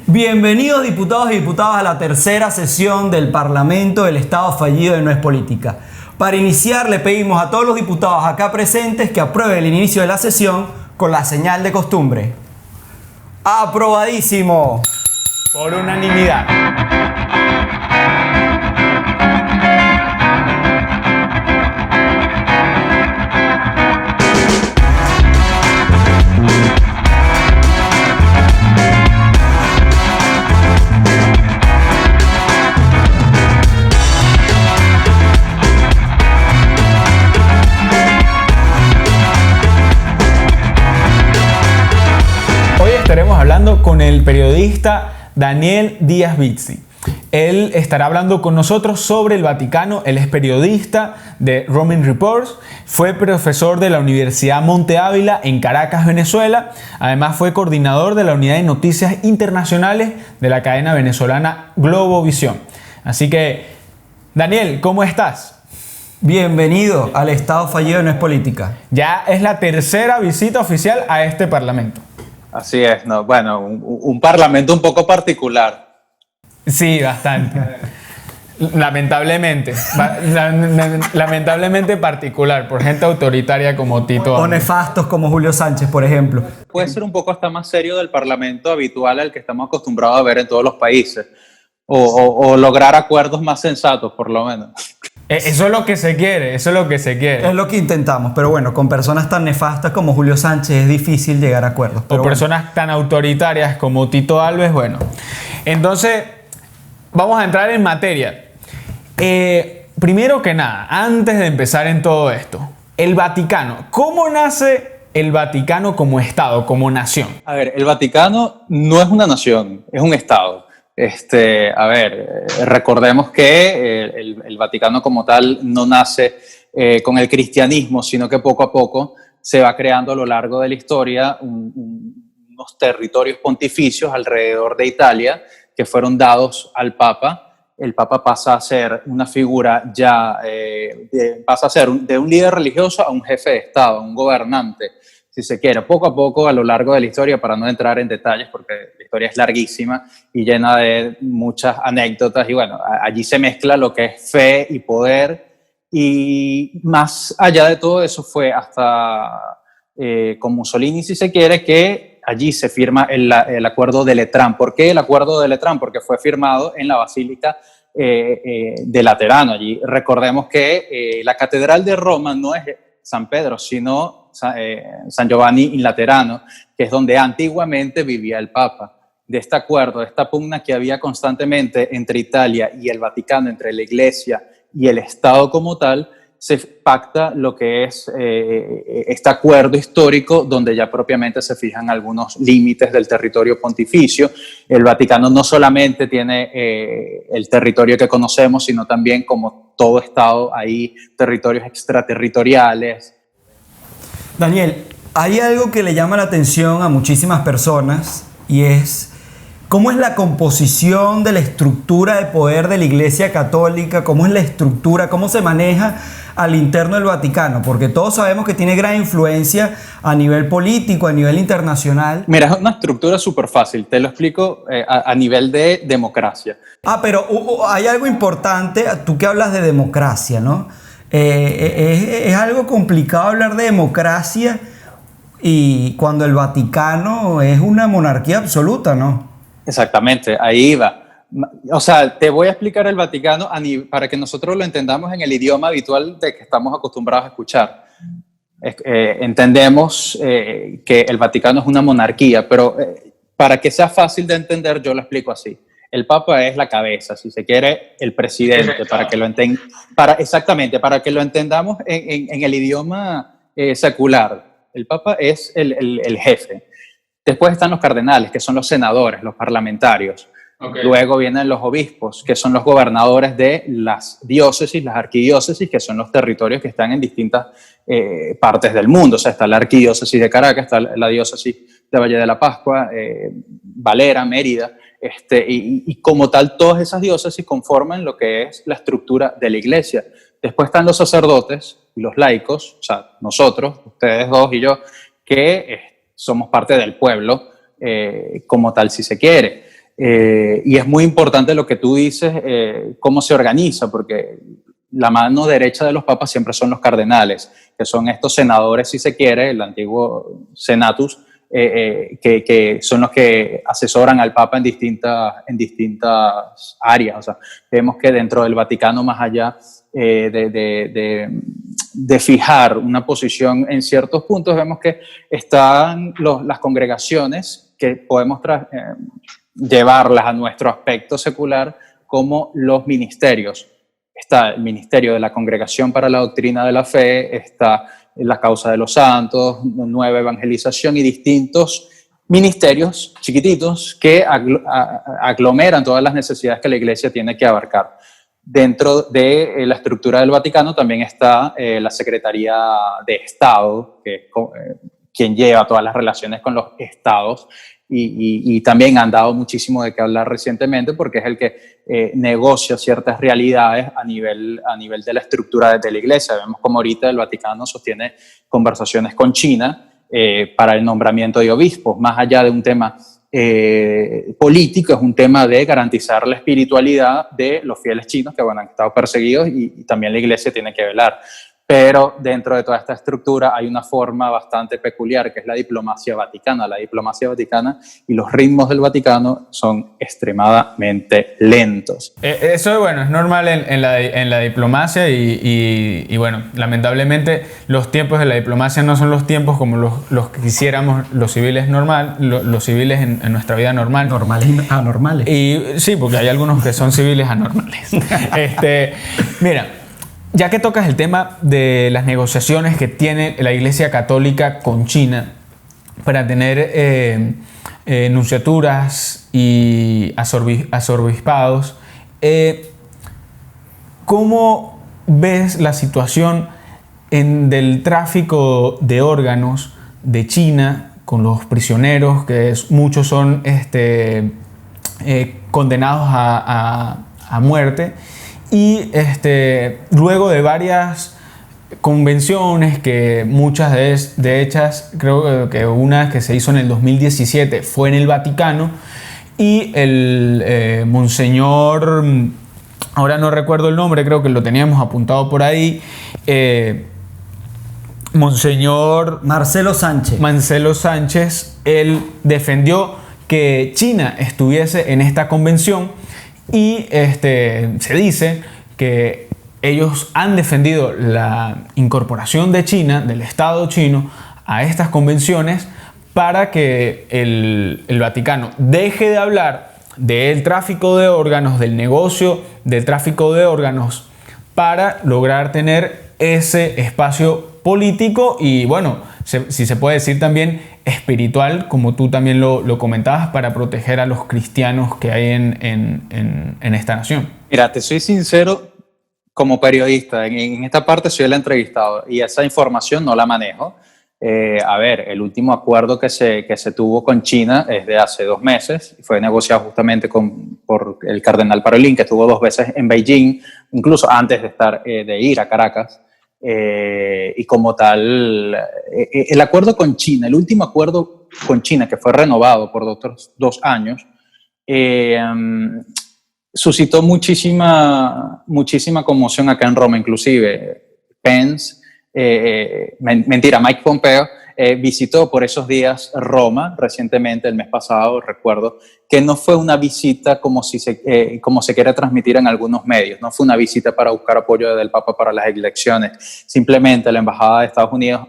Bienvenidos diputados y diputadas a la tercera sesión del Parlamento del Estado fallido de No es Política. Para iniciar le pedimos a todos los diputados acá presentes que aprueben el inicio de la sesión con la señal de costumbre. ¡Aprobadísimo! Por unanimidad. Hoy estaremos hablando con el periodista Daniel Díaz Bizzi. Él estará hablando con nosotros sobre el Vaticano. Él es periodista de Roman Reports, fue profesor de la Universidad Monte Ávila en Caracas, Venezuela. Además fue coordinador de la Unidad de Noticias Internacionales de la cadena venezolana Globovisión. Así que, Daniel, ¿cómo estás? Bienvenido al Estado fallido de No es Política. Ya es la tercera visita oficial a este Parlamento. Así es, ¿no? Bueno, un parlamento un poco particular. Sí, bastante. Lamentablemente. Lamentablemente particular, por gente autoritaria como Tito. O nefastos como Julio Sánchez, por ejemplo. Puede ser un poco hasta más serio del parlamento habitual al que estamos acostumbrados a ver en todos los países. O lograr acuerdos más sensatos, por lo menos. Eso es lo que se quiere, eso es lo que se quiere. Es lo que intentamos, pero bueno, con personas tan nefastas como Julio Sánchez es difícil llegar a acuerdos. O personas tan autoritarias como Tito Alves, bueno. Entonces, vamos a entrar en materia. Primero que nada, antes de empezar en todo esto, el Vaticano. ¿Cómo nace el Vaticano como Estado, como nación? A ver, el Vaticano no es una nación, es un Estado. Recordemos que el Vaticano como tal no nace con el cristianismo, sino que poco a poco se va creando a lo largo de la historia unos territorios pontificios alrededor de Italia que fueron dados al Papa. El Papa pasa a ser una figura pasa a ser de un líder religioso a un jefe de Estado, un gobernante, si se quiere, poco a poco a lo largo de la historia, para no entrar en detalles porque la historia es larguísima y llena de muchas anécdotas, y bueno, allí se mezcla lo que es fe y poder, y más allá de todo eso fue hasta con Mussolini, si se quiere, que allí se firma el acuerdo de Letrán. ¿Por qué el acuerdo de Letrán? Porque fue firmado en la Basílica de Laterano. Allí recordemos que la Catedral de Roma no es San Pedro, sino San Giovanni in Laterano, que es donde antiguamente vivía el Papa. De este acuerdo, de esta pugna que había constantemente entre Italia y el Vaticano, entre la Iglesia y el Estado como tal, se pacta lo que es este acuerdo histórico, donde ya propiamente se fijan algunos límites del territorio pontificio. El Vaticano no solamente tiene el territorio que conocemos, sino también, como todo Estado, hay territorios extraterritoriales. Daniel, hay algo que le llama la atención a muchísimas personas y es cómo es la composición de la estructura de poder de la Iglesia Católica, cómo es la estructura, cómo se maneja al interno del Vaticano, porque todos sabemos que tiene gran influencia a nivel político, a nivel internacional. Mira, es una estructura súper fácil, te lo explico a nivel de democracia. Pero hay algo importante, tú que hablas de democracia, ¿no? Es algo complicado hablar de democracia y cuando el Vaticano es una monarquía absoluta, ¿no? Exactamente, ahí va. O sea, te voy a explicar el Vaticano para que nosotros lo entendamos en el idioma habitual de que estamos acostumbrados a escuchar. Entendemos que el Vaticano es una monarquía, pero para que sea fácil de entender, yo lo explico así. El Papa es la cabeza, si se quiere, el presidente, exactamente, para que lo entendamos en el idioma secular. El Papa es el jefe. Después están los cardenales, que son los senadores, los parlamentarios. Okay. Luego vienen los obispos, que son los gobernadores de las diócesis, las arquidiócesis, que son los territorios que están en distintas partes del mundo. O sea, está la arquidiócesis de Caracas, está la diócesis de Valle de la Pascua, Valera, Mérida. Y como tal, todas esas diócesis conforman lo que es la estructura de la iglesia. Después están los sacerdotes y los laicos, o sea, nosotros, ustedes dos y yo, que somos parte del pueblo, como tal, si se quiere. Y es muy importante lo que tú dices, cómo se organiza, porque la mano derecha de los papas siempre son los cardenales, que son estos senadores, si se quiere, el antiguo senatus, que son los que asesoran al Papa en distintas áreas. O sea, vemos que dentro del Vaticano, más allá de fijar una posición en ciertos puntos, vemos que están las congregaciones que podemos llevarlas a nuestro aspecto secular como los ministerios. Está el Ministerio de la Congregación para la Doctrina de la Fe, está la Causa de los Santos, Nueva Evangelización y distintos ministerios chiquititos que aglomeran todas las necesidades que la Iglesia tiene que abarcar. Dentro de la estructura del Vaticano también está la Secretaría de Estado, que es quien lleva todas las relaciones con los estados, y también han dado muchísimo de qué hablar recientemente porque es el que negocia ciertas realidades a nivel de la estructura de la Iglesia. Vemos como ahorita el Vaticano sostiene conversaciones con China para el nombramiento de obispos, más allá de un tema político, es un tema de garantizar la espiritualidad de los fieles chinos que han estado perseguidos y también la Iglesia tiene que velar. Pero dentro de toda esta estructura hay una forma bastante peculiar que es la diplomacia vaticana. La diplomacia vaticana y los ritmos del Vaticano son extremadamente lentos. Eso, bueno, es normal en la diplomacia y bueno, lamentablemente los tiempos de la diplomacia no son los tiempos como los que quisiéramos los civiles los civiles en nuestra vida normal. Normales y anormales. Y sí, porque hay algunos que son civiles anormales. Mira, ya que tocas el tema de las negociaciones que tiene la Iglesia Católica con China para tener nunciaturas y arzobispados, ¿cómo ves la situación del tráfico de órganos de China con los prisioneros, que muchos son condenados a muerte? Y luego de varias convenciones, que muchas de ellas, creo que una que se hizo en el 2017 fue en el Vaticano, y el monseñor, ahora no recuerdo el nombre, creo que lo teníamos apuntado por ahí, monseñor Marcelo Sánchez, él defendió que China estuviese en esta convención. Y se dice que ellos han defendido la incorporación de China, del Estado chino, a estas convenciones para que el Vaticano deje de hablar del tráfico de órganos, del negocio del tráfico de órganos, para lograr tener ese espacio político y, bueno, si se puede decir también espiritual, como tú también lo comentabas, para proteger a los cristianos que hay en esta nación. Mira, te soy sincero, como periodista, en esta parte soy el entrevistado y esa información no la manejo. A ver, el último acuerdo que se tuvo con China es de hace 2 meses, fue negociado justamente por el cardenal Parolin, que estuvo 2 veces en Beijing, incluso antes de ir a Caracas. Y como tal, el acuerdo con China, el último acuerdo con China que fue renovado por otros 2 años, suscitó muchísima conmoción acá en Roma. Inclusive Pence, Mike Pompeo visitó por esos días Roma recientemente, el mes pasado, recuerdo, que no fue una visita como se quiere transmitir en algunos medios, no fue una visita para buscar apoyo del Papa para las elecciones, simplemente la Embajada de Estados Unidos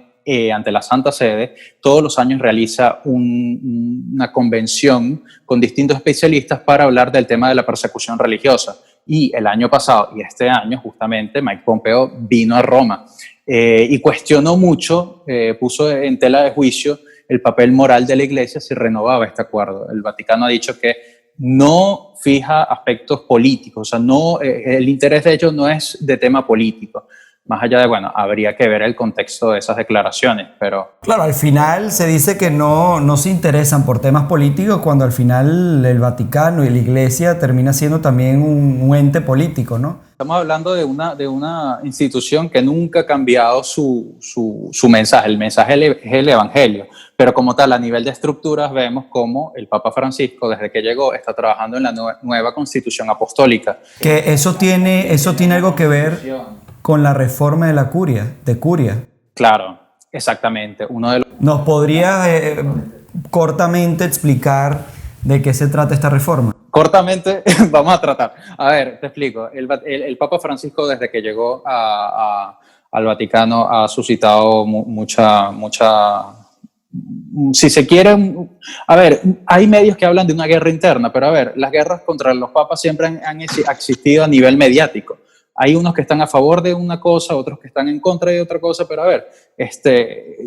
ante la Santa Sede todos los años realiza una convención con distintos especialistas para hablar del tema de la persecución religiosa, y el año pasado y este año justamente Mike Pompeo vino a Roma y cuestionó mucho, puso en tela de juicio el papel moral de la Iglesia si renovaba este acuerdo. El Vaticano ha dicho que no fija aspectos políticos, o sea, el interés de ellos no es de tema político. Más allá de, bueno, habría que ver el contexto de esas declaraciones, pero... Claro, al final se dice que no se interesan por temas políticos cuando al final el Vaticano y la Iglesia termina siendo también un ente político, ¿no? Estamos hablando de una institución que nunca ha cambiado su mensaje. El mensaje es el Evangelio, pero como tal, a nivel de estructuras, vemos cómo el Papa Francisco, desde que llegó, está trabajando en la nueva Constitución Apostólica. Que eso tiene algo que ver con la reforma de la curia. Claro, exactamente. ¿Nos podrías cortamente explicar de qué se trata esta reforma? Cortamente, vamos a tratar. A ver, te explico. El Papa Francisco, desde que llegó al Vaticano, ha suscitado mucha, si se quiere, a ver, hay medios que hablan de una guerra interna, pero a ver, las guerras contra los papas siempre han existido a nivel mediático. Hay unos que están a favor de una cosa, otros que están en contra de otra cosa, pero a ver,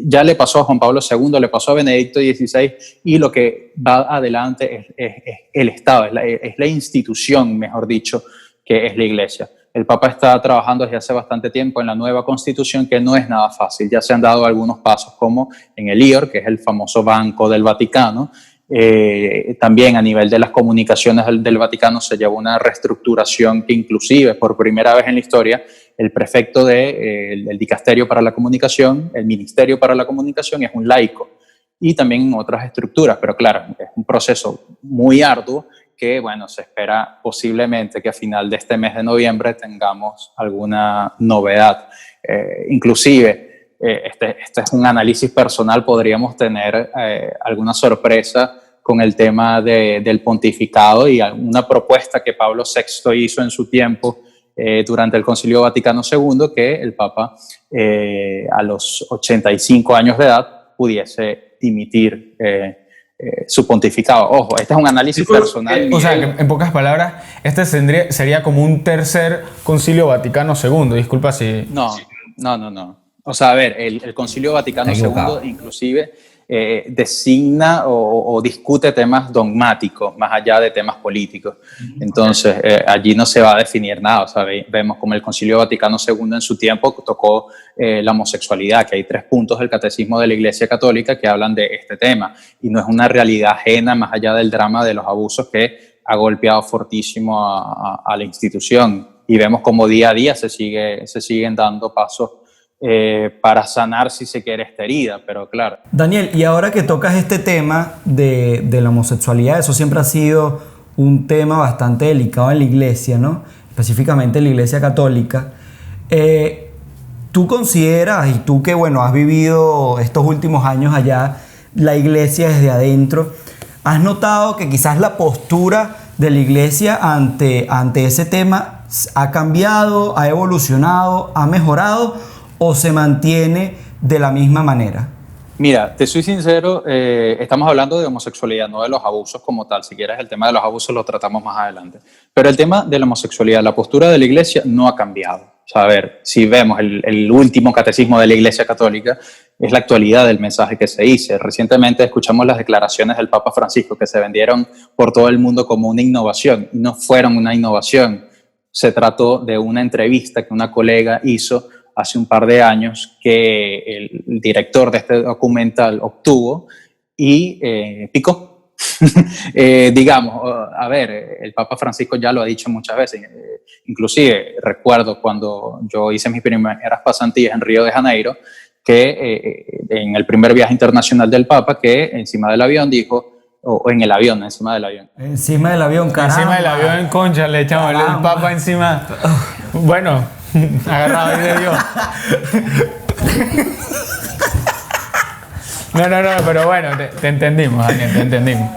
ya le pasó a Juan Pablo II, le pasó a Benedicto XVI, y lo que va adelante es el Estado, es la institución, mejor dicho, que es la Iglesia. El Papa está trabajando desde hace bastante tiempo en la nueva Constitución, que no es nada fácil. Ya se han dado algunos pasos, como en el IOR, que es el famoso Banco del Vaticano. También a nivel de las comunicaciones del Vaticano se llevó una reestructuración que inclusive por primera vez en la historia el prefecto del Dicasterio para la Comunicación, el Ministerio para la Comunicación, es un laico, y también en otras estructuras, pero claro, es un proceso muy arduo que, bueno, se espera posiblemente que a final de este mes de noviembre tengamos alguna novedad. Inclusive, este es un análisis personal, podríamos tener alguna sorpresa con el tema del pontificado y una propuesta que Pablo VI hizo en su tiempo durante el Concilio Vaticano II, que el Papa a los 85 años de edad pudiese dimitir su pontificado. Ojo, este es un análisis personal. O sea, que en pocas palabras, sería como un tercer Concilio Vaticano II, disculpa si... No. O sea, a ver, el Concilio Vaticano II inclusive designa o discute temas dogmáticos más allá de temas políticos. Entonces, allí no se va a definir nada. O sea, vemos como el Concilio Vaticano II en su tiempo tocó la homosexualidad, que hay 3 puntos del Catecismo de la Iglesia Católica que hablan de este tema, y no es una realidad ajena más allá del drama de los abusos que ha golpeado fortísimo a la institución. Y vemos como día a día se siguen dando pasos para sanar, si se quiere, esta herida, pero claro. Daniel, y ahora que tocas este tema de la homosexualidad, eso siempre ha sido un tema bastante delicado en la Iglesia, ¿no? Específicamente en la Iglesia Católica. ¿Tú consideras, y tú que, bueno, has vivido estos últimos años allá, la Iglesia desde adentro, has notado que quizás la postura de la Iglesia ante ese tema ha cambiado, ha evolucionado, ha mejorado, o se mantiene de la misma manera? Mira, te soy sincero, estamos hablando de homosexualidad, no de los abusos como tal. Si quieres, el tema de los abusos lo tratamos más adelante. Pero el tema de la homosexualidad, la postura de la Iglesia no ha cambiado. O sea, a ver, si vemos el último catecismo de la Iglesia Católica, es la actualidad del mensaje que se dice. Recientemente escuchamos las declaraciones del Papa Francisco que se vendieron por todo el mundo como una innovación, y no fueron una innovación. Se trató de una entrevista que una colega hizo hace un par de años, que el director de este documental obtuvo y picó. Digamos, a ver, el Papa Francisco ya lo ha dicho muchas veces. Inclusive recuerdo cuando yo hice mis primeras pasantías en Río de Janeiro, que en el primer viaje internacional del Papa, que encima del avión dijo, o en el avión, encima del avión. Encima del avión, caramba. Encima del avión, concha, le echamos el Papa encima. Bueno, agarrado ahí de Dios. No, pero bueno, te entendimos, Daniel, te entendimos.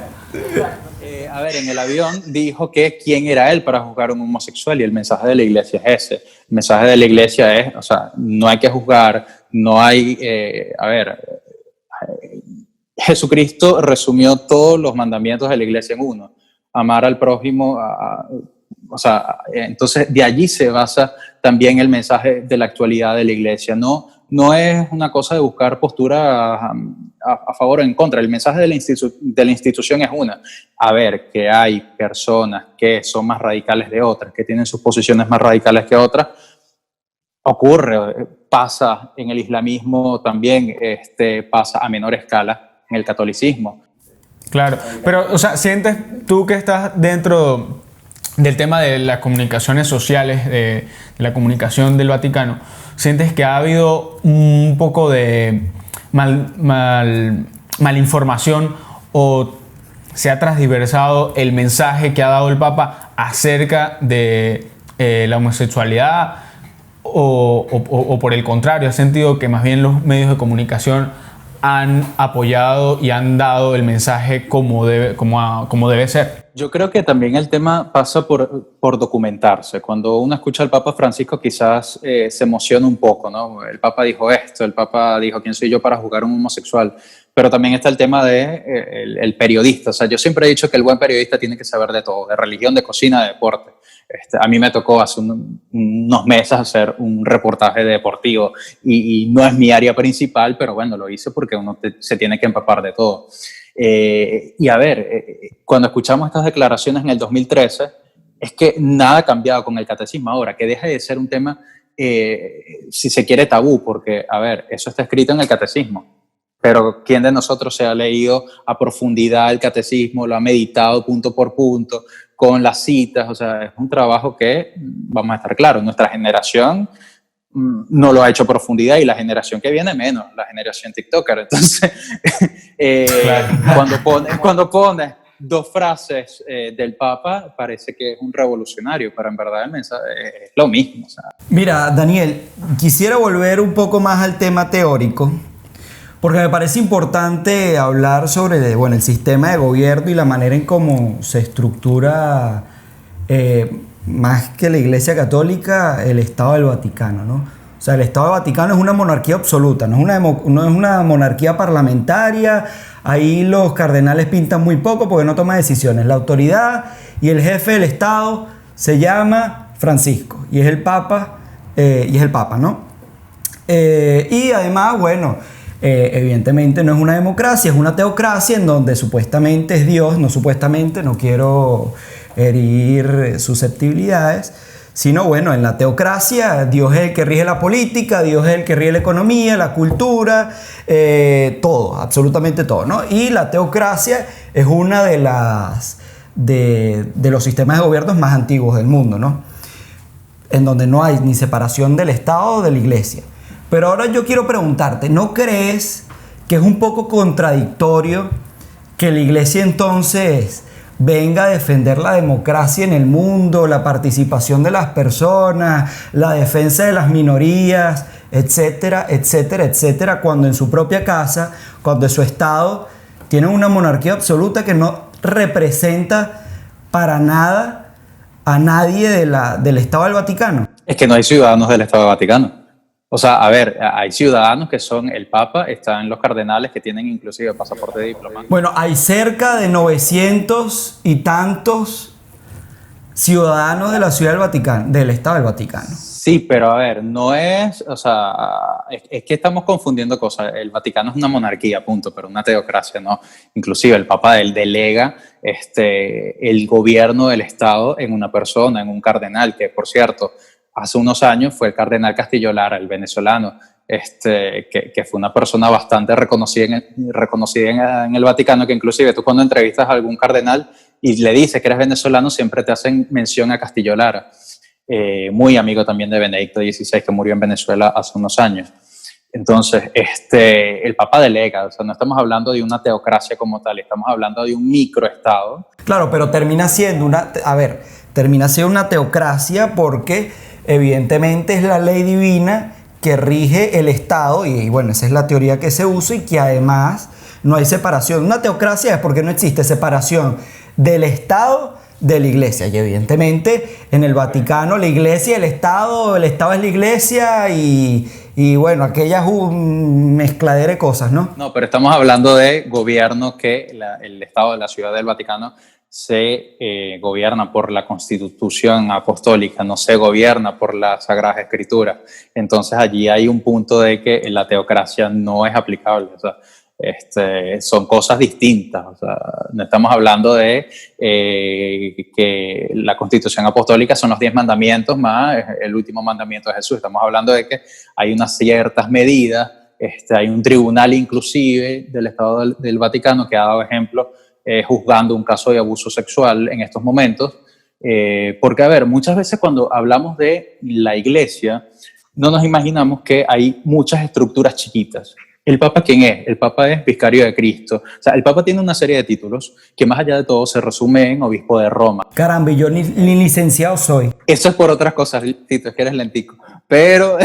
A ver, en el avión dijo que quién era él para juzgar a un homosexual, y el mensaje de la Iglesia es ese. El mensaje de la Iglesia es, o sea, no hay que juzgar, no hay, a ver, Jesucristo resumió todos los mandamientos de la Iglesia en uno: amar al prójimo, o sea, entonces de allí se basa también el mensaje de la actualidad de la Iglesia. No es una cosa de buscar posturas a favor o en contra. El mensaje de la institución es una. A ver, que hay personas que son más radicales de otras, que tienen sus posiciones más radicales que otras. ocurre, pasa en el islamismo también, pasa a menor escala en el catolicismo. Claro, pero, o sea, sientes tú que estás dentro del tema de las comunicaciones sociales, de la comunicación del Vaticano, sientes que ha habido un poco de malinformación o se ha transversado el mensaje que ha dado el Papa acerca de la homosexualidad o por el contrario, has sentido que más bien los medios de comunicación han apoyado y han dado el mensaje como debe ser? Yo creo que también el tema pasa por documentarse. Cuando uno escucha al Papa Francisco quizás se emociona un poco, ¿no? El Papa dijo esto, el Papa dijo ¿quién soy yo para juzgar a un homosexual? Pero también está el tema de el periodista. O sea, yo siempre he dicho que el buen periodista tiene que saber de todo, de religión, de cocina, de deporte. A mí me tocó hace unos meses hacer un reportaje deportivo y no es mi área principal, pero bueno, lo hice porque uno se tiene que empapar de todo. Y a ver, cuando escuchamos estas declaraciones en el 2013, es que nada ha cambiado con el catecismo ahora, que deja de ser un tema, si se quiere, tabú, porque, a ver, eso está escrito en el catecismo. Pero ¿quién de nosotros se ha leído a profundidad el catecismo, lo ha meditado punto por punto, con las citas? O sea, es un trabajo que, vamos a estar claros, nuestra generación no lo ha hecho a profundidad y la generación que viene menos, la generación TikToker. Entonces, cuando pone dos frases del Papa, parece que es un revolucionario, pero en verdad el mensaje es lo mismo. O sea. Mira, Daniel, quisiera volver un poco más al tema teórico, porque me parece importante hablar sobre el sistema de gobierno y la manera en cómo se estructura, más que la Iglesia Católica, el Estado del Vaticano, ¿no? O sea, el Estado del Vaticano es una monarquía absoluta, no es una monarquía parlamentaria. Ahí los cardenales pintan muy poco porque no toman decisiones. La autoridad y el jefe del Estado se llama Francisco y es el Papa, ¿no? Y además, evidentemente no es una democracia, es una teocracia en donde supuestamente es Dios, no quiero herir susceptibilidades, sino en la teocracia Dios es el que rige la política, Dios es el que rige la economía, la cultura, todo, absolutamente todo, ¿no? Y la teocracia es una de los sistemas de gobiernos más antiguos del mundo, ¿no? En donde no hay ni separación del Estado o de la Iglesia. Pero ahora yo quiero preguntarte, ¿no crees que es un poco contradictorio que la Iglesia entonces venga a defender la democracia en el mundo, la participación de las personas, la defensa de las minorías, etcétera, etcétera, etcétera, cuando en su propia casa, cuando en su Estado tienen una monarquía absoluta que no representa para nada a nadie del Estado del Vaticano? Es que no hay ciudadanos del Estado del Vaticano. O sea, a ver, hay ciudadanos que son el Papa, están los cardenales que tienen inclusive pasaporte diplomático. Bueno, hay cerca de 900 y tantos ciudadanos de la Ciudad del Vaticano, del Estado del Vaticano. Sí, pero a ver, no es, o sea, es que estamos confundiendo cosas. El Vaticano es una monarquía, punto, pero una teocracia, ¿no? Inclusive el Papa delega el gobierno del Estado en una persona, en un cardenal, que por cierto, hace unos años fue el cardenal Castillo Lara, el venezolano, que fue una persona bastante reconocida en el Vaticano, que inclusive tú cuando entrevistas a algún cardenal y le dices que eres venezolano, siempre te hacen mención a Castillo Lara, muy amigo también de Benedicto XVI, que murió en Venezuela hace unos años. Entonces, el Papa delega, o sea, no estamos hablando de una teocracia como tal, estamos hablando de un microestado. Claro, pero termina siendo una teocracia porque evidentemente es la ley divina que rige el Estado y esa es la teoría que se usa y que además no hay separación. Una teocracia es porque no existe separación del Estado de la Iglesia y evidentemente en el Vaticano la Iglesia, el Estado es la Iglesia y aquella mezcladera de cosas, ¿no? No, pero estamos hablando de gobierno que el Estado de la Ciudad del Vaticano se gobierna por la Constitución Apostólica, no se gobierna por la Sagrada Escritura. Entonces allí hay un punto de que la teocracia no es aplicable. O sea, Son cosas distintas. O sea, no estamos hablando de que la Constitución Apostólica son los 10 mandamientos más el último mandamiento de Jesús. Estamos hablando de que hay unas ciertas medidas, hay un tribunal inclusive del Estado del Vaticano que ha dado ejemplo juzgando un caso de abuso sexual en estos momentos. Porque, a ver, muchas veces cuando hablamos de la Iglesia, no nos imaginamos que hay muchas estructuras chiquitas. ¿El Papa quién es? El Papa es vicario de Cristo. O sea, el Papa tiene una serie de títulos que más allá de todo se resume en obispo de Roma. Caramba, yo ni licenciado soy. Eso es por otras cosas, Tito, es que eres lentico. Pero,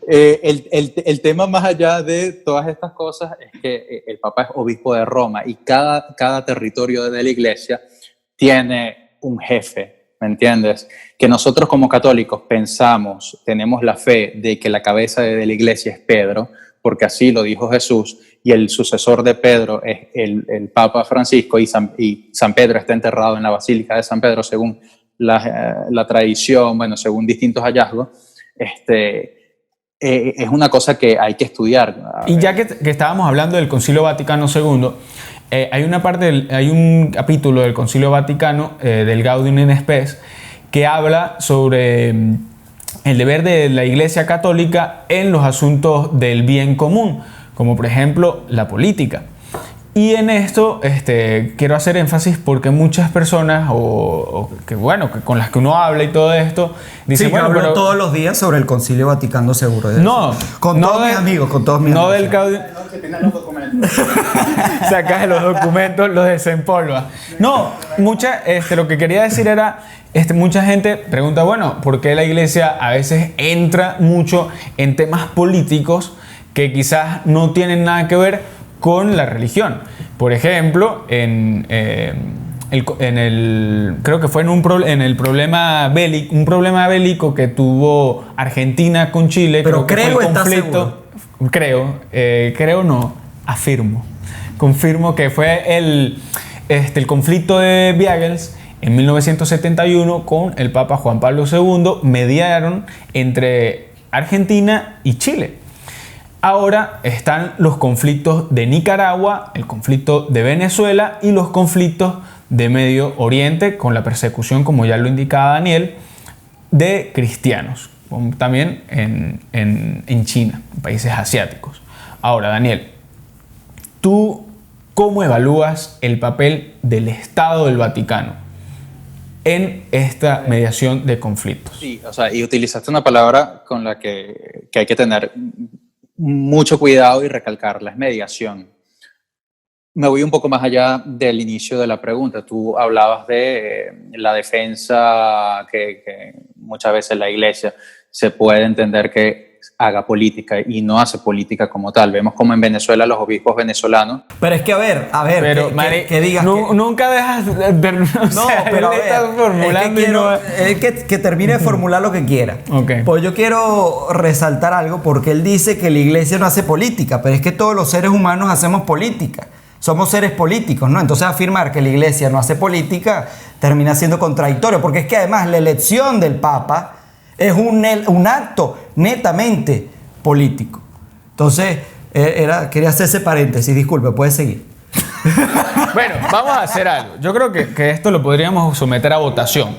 el tema más allá de todas estas cosas es que el Papa es obispo de Roma y cada territorio de la Iglesia tiene un jefe. ¿Me entiendes? Que nosotros como católicos pensamos, tenemos la fe de que la cabeza de la iglesia es Pedro, porque así lo dijo Jesús, y el sucesor de Pedro es el Papa Francisco, y San Pedro está enterrado en la Basílica de San Pedro, según la tradición, bueno, según distintos hallazgos. Es una cosa que hay que estudiar. Y ya que estábamos hablando del Concilio Vaticano II, hay un capítulo del Concilio Vaticano, del Gaudium et Spes, que habla sobre el deber de la Iglesia Católica en los asuntos del bien común, como por ejemplo la política. Y en esto quiero hacer énfasis porque muchas personas, que con las que uno habla y todo esto, dicen, sí, bueno, hablo pero todos los días sobre el Concilio Vaticano seguro. Con no todos mis amigos, con todos mis no amigos. del Gaudium. Los documentos. Sacas los documentos, los desempolvas. No, lo que quería decir era, mucha gente pregunta, bueno, ¿por qué la iglesia a veces entra mucho en temas políticos que quizás no tienen nada que ver con la religión? Por ejemplo, creo que fue en el problema bélico, un problema bélico que tuvo Argentina con Chile. Pero creo que fue el conflicto. Confirmo que fue el conflicto de Viagels en 1971 con el Papa Juan Pablo II. Mediaron entre Argentina y Chile. Ahora están los conflictos de Nicaragua, el conflicto de Venezuela y los conflictos de Medio Oriente, con la persecución, como ya lo indicaba Daniel, de cristianos, también en China, en países asiáticos. Ahora, Daniel, ¿tú cómo evalúas el papel del Estado del Vaticano en esta mediación de conflictos? Sí, o sea, y utilizaste una palabra con la que hay que tener mucho cuidado y recalcarla, es mediación. Me voy un poco más allá del inicio de la pregunta. Tú hablabas de la defensa que muchas veces la iglesia se puede entender que haga política y no hace política como tal. Vemos como en Venezuela los obispos venezolanos. Pero es que a ver, pero, que digas nunca dejas de no, pero que termine de formular lo que quiera. Okay. Pues yo quiero resaltar algo porque él dice que la iglesia no hace política, pero es que todos los seres humanos hacemos política. Somos seres políticos, ¿no? Entonces afirmar que la iglesia no hace política termina siendo contradictorio, porque es que además la elección del Papa es un acto netamente político. Entonces, quería hacer ese paréntesis, disculpe, puede seguir. Bueno, vamos a hacer algo. Yo creo que esto lo podríamos someter a votación.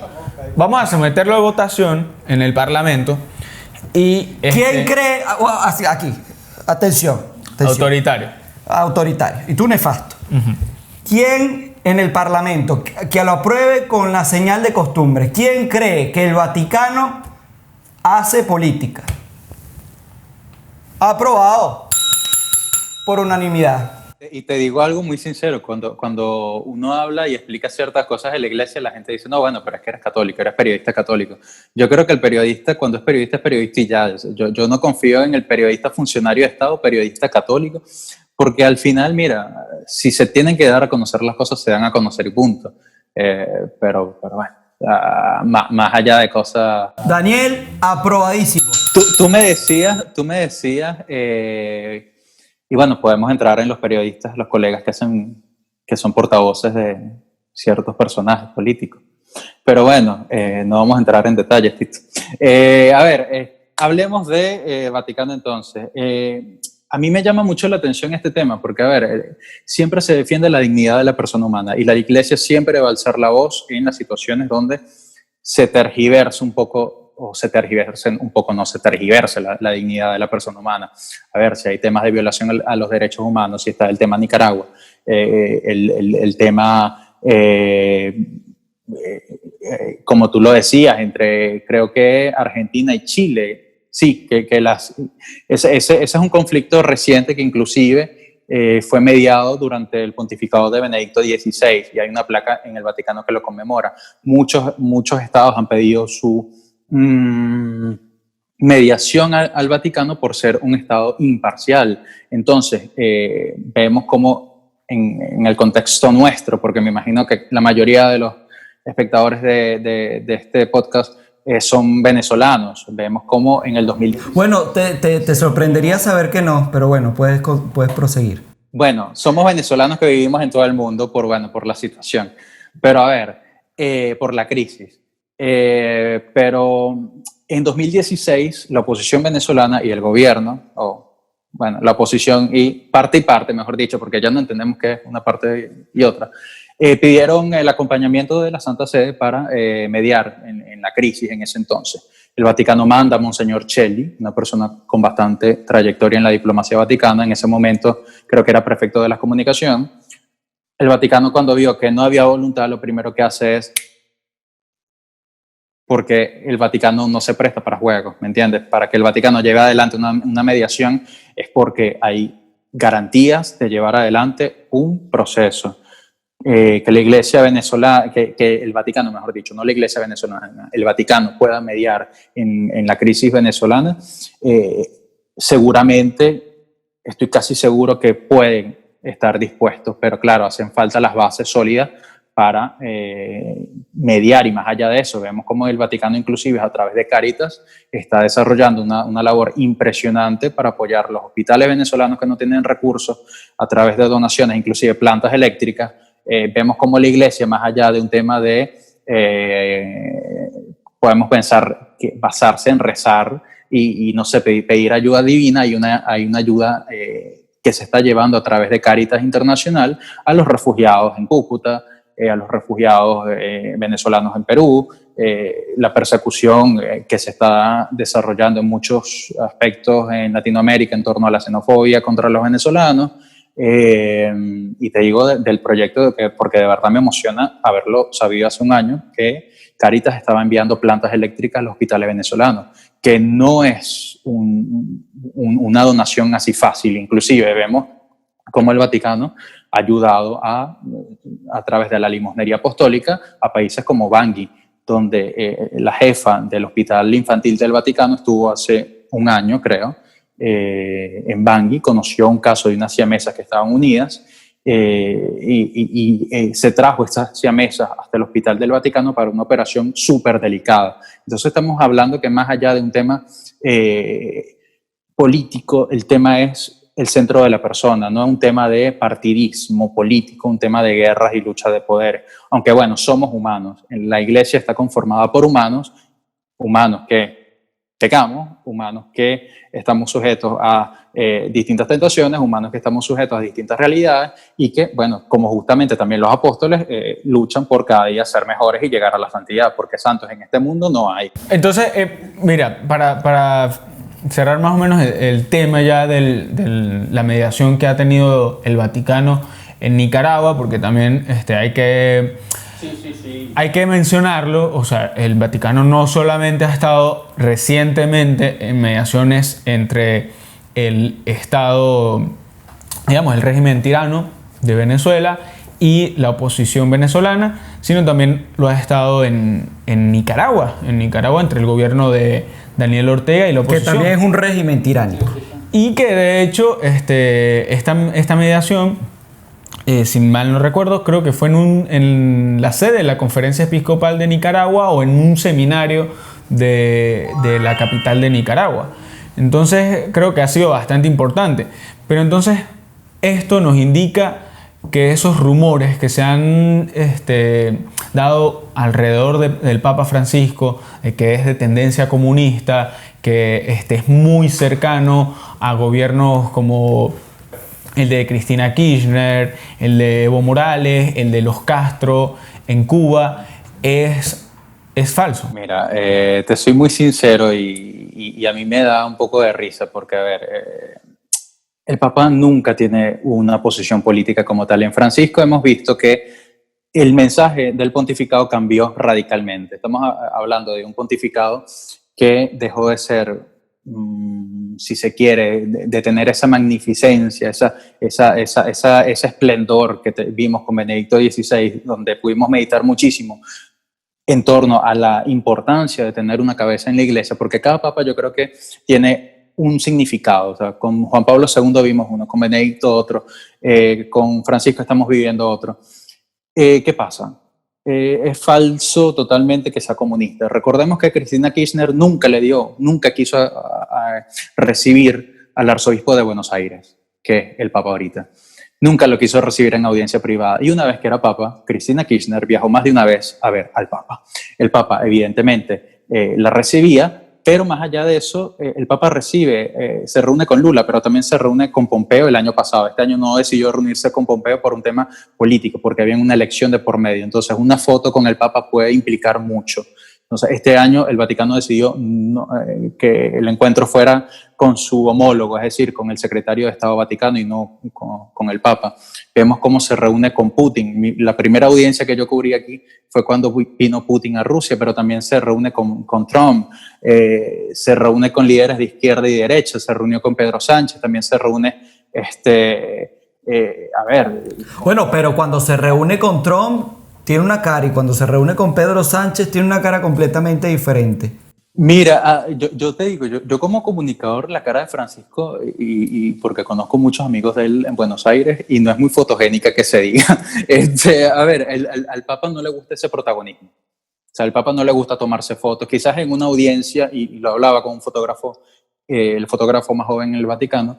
Vamos a someterlo a votación en el Parlamento y... ¿Quién cree? Aquí, atención. Autoritario. Y tú nefasto. Uh-huh. ¿Quién en el Parlamento que lo apruebe con la señal de costumbre? ¿Quién cree que el Vaticano hace política? Aprobado por unanimidad. Y te digo algo muy sincero, cuando uno habla y explica ciertas cosas de la iglesia, la gente dice, no, bueno, pero es que eres católico, eres periodista católico. Yo creo que el periodista, cuando es periodista y ya. Yo no confío en el periodista funcionario de Estado, periodista católico, porque al final, mira, si se tienen que dar a conocer las cosas, se dan a conocer y punto. Pero bueno, más allá de cosas... Daniel, aprobadísimo. Tú me decías, y bueno, podemos entrar en los periodistas, los colegas que son portavoces de ciertos personajes políticos. Pero bueno, no vamos a entrar en detalles, Tito. A ver, hablemos de Vaticano entonces. a mí me llama mucho la atención este tema, porque, a ver, siempre se defiende la dignidad de la persona humana y la Iglesia siempre va a alzar la voz en las situaciones donde se tergiversa un poco, o se tergiversa un poco, no se tergiversa la dignidad de la persona humana. A ver, si hay temas de violación a los derechos humanos, si está el tema Nicaragua, el tema, como tú lo decías, entre creo que Argentina y Chile. Sí, ese es un conflicto reciente que inclusive fue mediado durante el pontificado de Benedicto XVI y hay una placa en el Vaticano que lo conmemora. Muchos estados han pedido su mediación al Vaticano por ser un estado imparcial. Entonces, vemos cómo en el contexto nuestro, porque me imagino que la mayoría de los espectadores de este podcast son venezolanos. Vemos cómo en el 2000... Bueno, te sorprendería saber que no, pero bueno, puedes proseguir. Bueno, somos venezolanos que vivimos en todo el mundo por la situación. Pero a ver, por la crisis. Pero en 2016 la oposición venezolana y el gobierno, la oposición y parte, mejor dicho, porque ya no entendemos qué es una parte y otra, pidieron el acompañamiento de la Santa Sede para mediar en la crisis en ese entonces. El Vaticano manda a Monseñor Celli, una persona con bastante trayectoria en la diplomacia vaticana, en ese momento creo que era prefecto de la comunicación. El Vaticano, cuando vio que no había voluntad, lo primero que hace es, porque el Vaticano no se presta para juegos, ¿me entiendes? Para que el Vaticano lleve adelante una mediación es porque hay garantías de llevar adelante un proceso. Que la Iglesia venezolana, que el Vaticano, mejor dicho, no la Iglesia venezolana, el Vaticano pueda mediar en la crisis venezolana, seguramente, estoy casi seguro que pueden estar dispuestos, pero claro, hacen falta las bases sólidas para mediar, y más allá de eso, vemos cómo el Vaticano inclusive a través de Cáritas está desarrollando una labor impresionante para apoyar los hospitales venezolanos que no tienen recursos a través de donaciones, inclusive plantas eléctricas. Vemos cómo la Iglesia, más allá de un tema de, podemos pensar que basarse en rezar y no sé, pedir ayuda divina, hay una ayuda que se está llevando a través de Cáritas Internacional a los refugiados en Cúcuta, a los refugiados venezolanos en Perú, la persecución que se está desarrollando en muchos aspectos en Latinoamérica en torno a la xenofobia contra los venezolanos. Y te digo del proyecto porque de verdad me emociona haberlo sabido hace un año, que Cáritas estaba enviando plantas eléctricas a los hospitales venezolanos, que no es una donación así fácil. Inclusive vemos cómo el Vaticano ha ayudado a través de la limosnería apostólica a países como Bangui, donde la jefa del Hospital Infantil del Vaticano estuvo hace un año, creo, en Bangui, conoció un caso de unas siamesas que estaban unidas y se trajo estas siamesas hasta el Hospital del Vaticano para una operación súper delicada. Entonces estamos hablando que más allá de un tema político, el tema es el centro de la persona, no es un tema de partidismo político, un tema de guerras y lucha de poder. Aunque bueno, somos humanos. La Iglesia está conformada por humanos que pecamos, humanos que estamos sujetos a distintas tentaciones, humanos que estamos sujetos a distintas realidades y que, bueno, como justamente también los apóstoles luchan por cada día ser mejores y llegar a la santidad, porque santos en este mundo no hay. Entonces, mira, para cerrar más o menos el tema ya de la mediación que ha tenido el Vaticano en Nicaragua, porque también hay que... Hay que mencionarlo, o sea, el Vaticano no solamente ha estado recientemente en mediaciones entre el Estado, digamos, el régimen tirano de Venezuela y la oposición venezolana, sino también lo ha estado en Nicaragua entre el gobierno de Daniel Ortega y la oposición. Que también es un régimen tiránico. Y que de hecho esta mediación... si mal no recuerdo, creo que fue en la sede de la Conferencia Episcopal de Nicaragua o en un seminario de la capital de Nicaragua. Entonces creo que ha sido bastante importante. Pero entonces esto nos indica que esos rumores que se han dado alrededor del Papa Francisco, que es de tendencia comunista, que es muy cercano a gobiernos como el de Cristina Kirchner, el de Evo Morales, el de los Castro en Cuba, es falso. Mira, te soy muy sincero y a mí me da un poco de risa porque, a ver, el Papa nunca tiene una posición política como tal. En Francisco hemos visto que el mensaje del pontificado cambió radicalmente. Estamos hablando de un pontificado que dejó de ser, si se quiere, de tener esa magnificencia, ese esplendor que vimos con Benedicto XVI, donde pudimos meditar muchísimo en torno a la importancia de tener una cabeza en la iglesia, porque cada papa yo creo que tiene un significado. O sea, con Juan Pablo II vimos uno, con Benedicto otro, con Francisco estamos viviendo otro. ¿Qué pasa? Es falso totalmente que sea comunista. Recordemos que Cristina Kirchner nunca quiso recibir al arzobispo de Buenos Aires, que es el papa ahorita. Nunca lo quiso recibir en audiencia privada. Y una vez que era papa, Cristina Kirchner viajó más de una vez a ver al papa. El papa, evidentemente, la recibía, pero más allá de eso, el papa se reúne con Lula, pero también se reúne con Pompeo el año pasado. Este año no decidió reunirse con Pompeo por un tema político, porque había una elección de por medio. Entonces, una foto con el papa puede implicar mucho. Entonces, este año el Vaticano decidió que el encuentro fuera con su homólogo, es decir, con el secretario de Estado Vaticano y no con el Papa. Vemos cómo se reúne con Putin. La primera audiencia que yo cubrí aquí fue cuando vino Putin a Rusia, pero también se reúne con Trump, se reúne con líderes de izquierda y derecha, se reunió con Pedro Sánchez, también se reúne, Bueno, pero cuando se reúne con Trump tiene una cara y cuando se reúne con Pedro Sánchez tiene una cara completamente diferente. Mira, yo te digo, yo como comunicador, la cara de Francisco, y porque conozco muchos amigos de él en Buenos Aires, y no es muy fotogénica que se diga. Al Papa no le gusta ese protagonismo. O sea, al Papa no le gusta tomarse fotos. Quizás en una audiencia, y lo hablaba con un fotógrafo, el fotógrafo más joven en el Vaticano,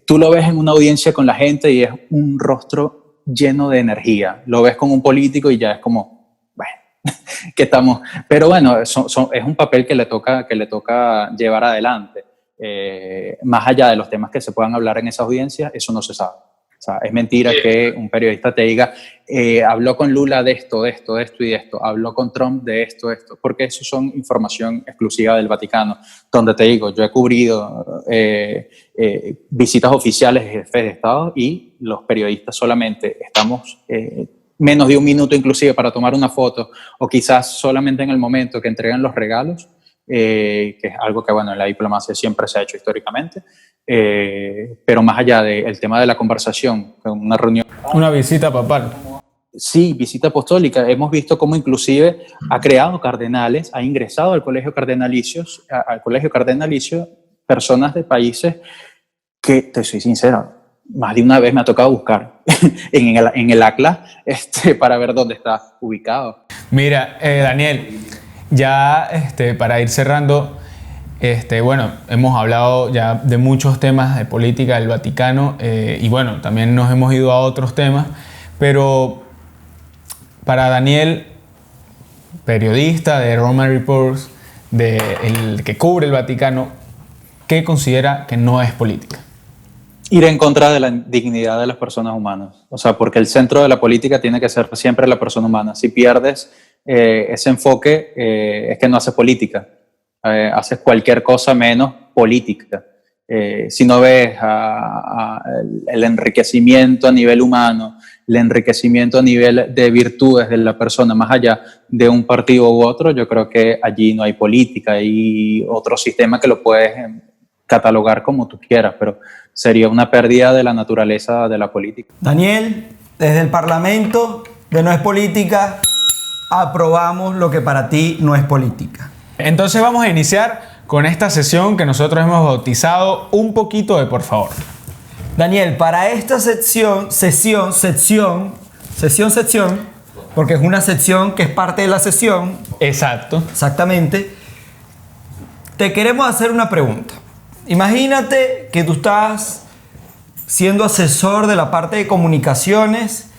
tú lo ves en una audiencia con la gente y es un rostro lleno de energía. Lo ves con un político y ya es como, bueno, que estamos. Pero bueno, es un papel que le toca llevar adelante. Más allá de los temas que se puedan hablar en esa audiencia, eso no se sabe. O sea, es mentira que un periodista te diga, habló con Lula de esto y de esto, habló con Trump de esto, porque eso son información exclusiva del Vaticano, donde te digo, yo he cubrido visitas oficiales de jefes de Estado y los periodistas solamente estamos menos de un minuto inclusive para tomar una foto, o quizás solamente en el momento que entregan los regalos, que es algo que, bueno, en la diplomacia siempre se ha hecho históricamente, pero más allá del tema de la conversación, una reunión. Una visita papal. Sí, visita apostólica. Hemos visto cómo inclusive ha creado cardenales, ha ingresado al colegio cardenalicio, personas de países que, te soy sincero, más de una vez me ha tocado buscar en el ACLA para ver dónde está ubicado. Mira, Daniel, ya para ir cerrando, bueno, hemos hablado ya de muchos temas de política del Vaticano y bueno, también nos hemos ido a otros temas, pero para Daniel, periodista de Roman Reports, el que cubre el Vaticano, ¿qué considera que no es política? Ir en contra de la dignidad de las personas humanas. O sea, porque el centro de la política tiene que ser siempre la persona humana. Si pierdes ese enfoque, es que no haces política. Haces cualquier cosa menos política. Si no ves el enriquecimiento a nivel humano, el enriquecimiento a nivel de virtudes de la persona, más allá de un partido u otro, yo creo que allí no hay política. Hay otro sistema que lo puedes catalogar como tú quieras, pero sería una pérdida de la naturaleza de la política. Daniel, desde el Parlamento de No es Política, aprobamos lo que para ti no es política. Entonces vamos a iniciar con esta sesión que nosotros hemos bautizado Un poquito de por favor. Daniel, para esta sección, porque es una sección que es parte de la sesión. Exacto. Exactamente. Te queremos hacer una pregunta. Imagínate que tú estás siendo asesor de la parte de comunicaciones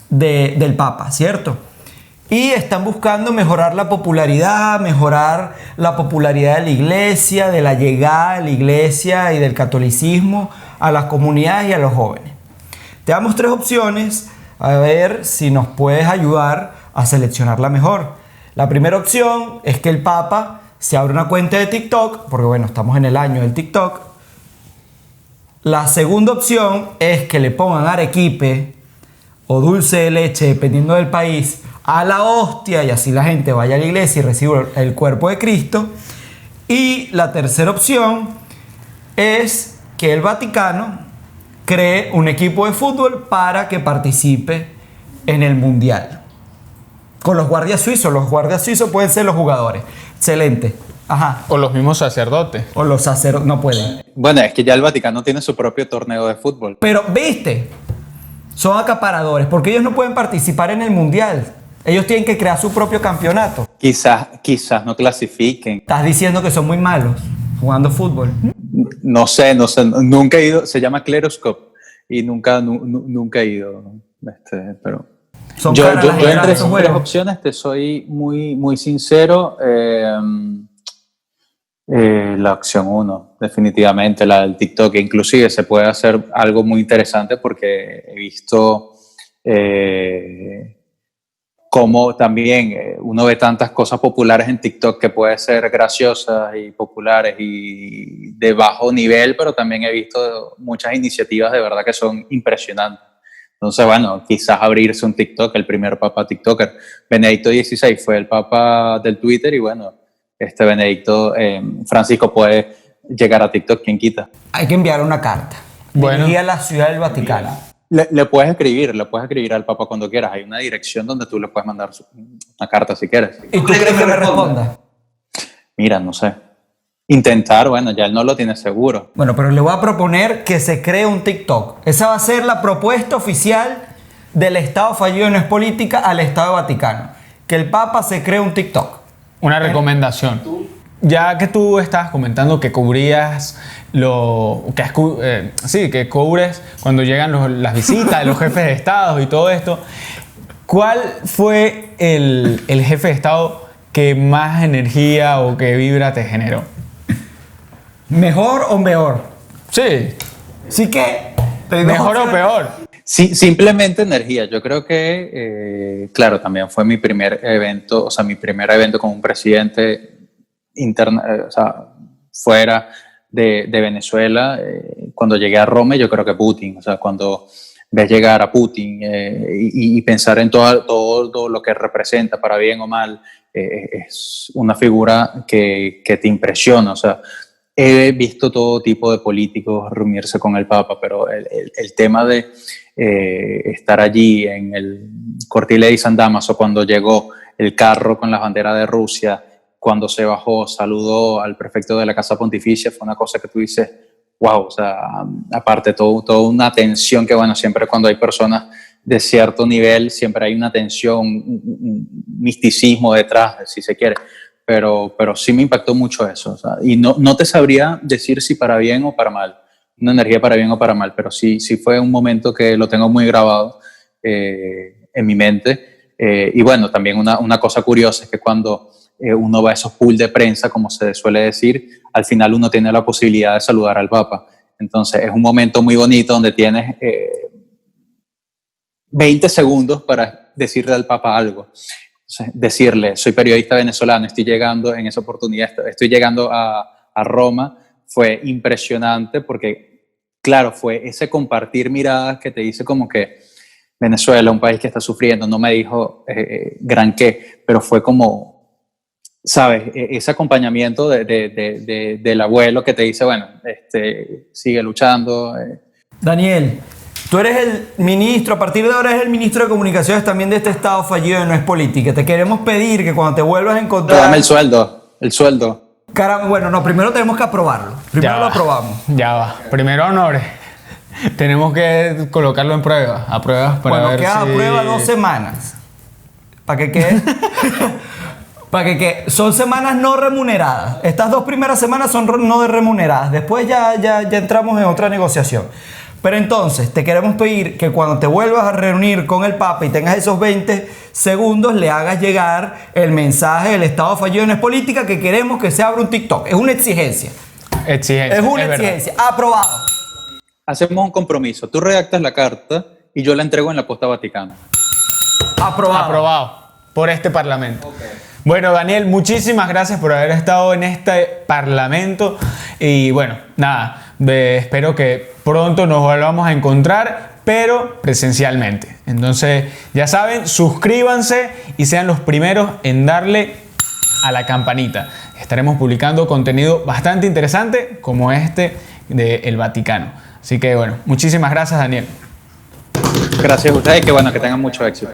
del Papa, ¿cierto? Y están buscando mejorar la popularidad de la iglesia, de la llegada de la iglesia y del catolicismo a las comunidades y a los jóvenes. Te damos 3 opciones, a ver si nos puedes ayudar a seleccionar la mejor. La primera opción es que el Papa se abra una cuenta de TikTok, porque bueno, estamos en el año del TikTok. La segunda opción es que le pongan arequipe o dulce de leche, dependiendo del país, a la hostia, y así la gente vaya a la iglesia y reciba el cuerpo de Cristo. Y la tercera opción es que el Vaticano cree un equipo de fútbol para que participe en el Mundial. Con los guardias suizos. Los guardias suizos pueden ser los jugadores. Excelente. Ajá. O los mismos sacerdotes. O los sacerdotes. No pueden. Bueno, es que ya el Vaticano tiene su propio torneo de fútbol. Pero, ¿viste? Son acaparadores, porque ellos no pueden participar en el Mundial. Ellos tienen que crear su propio campeonato. Quizás no clasifiquen. Estás diciendo que son muy malos jugando fútbol. No sé, nunca he ido, se llama Claroscope y nunca he ido, pero Son yo caras las entre entradas de esas esos 3 juegos. opciones te soy muy sincero. La opción 1, definitivamente, la del TikTok. Inclusive se puede hacer algo muy interesante porque he visto cómo también uno ve tantas cosas populares en TikTok que pueden ser graciosas y populares y de bajo nivel, pero también he visto muchas iniciativas de verdad que son impresionantes. Entonces, bueno, quizás abrirse un TikTok, el primer papa TikToker. Benedicto XVI fue el papa del Twitter y bueno, Francisco puede llegar a TikTok, ¿quién quita? Hay que enviar una carta. Bueno. Dirigida a la ciudad del Vaticano. Le puedes escribir al Papa cuando quieras. Hay una dirección donde tú le puedes mandar una carta si quieres. ¿Y tú crees que me responda? Mira, no sé. Intentar, bueno, ya él no lo tiene seguro. Bueno, pero le voy a proponer que se cree un TikTok. Esa va a ser la propuesta oficial del Estado fallido no es política al Estado Vaticano. Que el Papa se cree un TikTok. Una recomendación. Ya que tú estabas comentando que cubrías que cubres cuando llegan las visitas de los jefes de Estado y todo esto, ¿cuál fue el jefe de Estado que más energía o que vibra te generó? ¿Mejor o peor? Sí. ¿Sí que? ¿Mejor o peor? Sí, simplemente energía. Yo creo que, claro, también fue mi primer evento, mi primer evento como un presidente fuera de Venezuela. Cuando llegué a Roma, yo creo que Putin, cuando ves llegar a Putin y pensar en todo lo que representa, para bien o mal, es una figura que te impresiona. He visto todo tipo de políticos reunirse con el Papa, pero el tema de estar allí en el Cortile di San Damaso, cuando llegó el carro con la bandera de Rusia, cuando se bajó, saludó al prefecto de la Casa Pontificia, fue una cosa que tú dices, wow, aparte toda una tensión que, bueno, siempre cuando hay personas de cierto nivel, siempre hay una tensión, un misticismo detrás, si se quiere. Pero sí me impactó mucho eso. Y no te sabría decir si para bien o para mal, una energía para bien o para mal, pero sí fue un momento que lo tengo muy grabado en mi mente. Y bueno, también una cosa curiosa es que cuando uno va a esos pools de prensa, como se suele decir, al final uno tiene la posibilidad de saludar al Papa. Entonces es un momento muy bonito donde tienes 20 segundos para decirle al Papa algo. Decirle, soy periodista venezolano, estoy llegando en esa oportunidad, estoy llegando a Roma, fue impresionante porque, claro, fue ese compartir miradas que te dice como que Venezuela, un país que está sufriendo, no me dijo gran qué, pero fue como, ¿sabes? Ese acompañamiento del abuelo que te dice, bueno, sigue luchando. Daniel, tú eres el ministro, a partir de ahora eres el ministro de Comunicaciones también de este Estado fallido de no es política. Te queremos pedir que cuando te vuelvas a encontrar... Dame el sueldo. Bueno, no, primero tenemos que aprobarlo. Primero lo aprobamos. Ya va. Primero honores. Tenemos que colocarlo en prueba. A pruebas para ver queda si... a prueba 2 semanas. Para que quede... Son semanas no remuneradas. Estas 2 primeras semanas son no remuneradas. Después ya entramos en otra negociación. Pero entonces, te queremos pedir que cuando te vuelvas a reunir con el Papa y tengas esos 20 segundos, le hagas llegar el mensaje del Estado fallido no es política, que queremos que se abra un TikTok. Es una exigencia. Exigencia. Es una verdad. exigencia. Aprobado. Hacemos un compromiso. Tú redactas la carta y yo la entrego en la Posta Vaticana. Aprobado. Aprobado por este Parlamento. Bueno, Daniel, muchísimas gracias por haber estado en este Parlamento. Y bueno, nada, espero que pronto nos volvamos a encontrar, pero presencialmente. Entonces, ya saben, suscríbanse y sean los primeros en darle a la campanita. Estaremos publicando contenido bastante interesante como este del Vaticano. Así que bueno, muchísimas gracias, Daniel. Gracias a ustedes y que bueno, que tengan mucho éxito.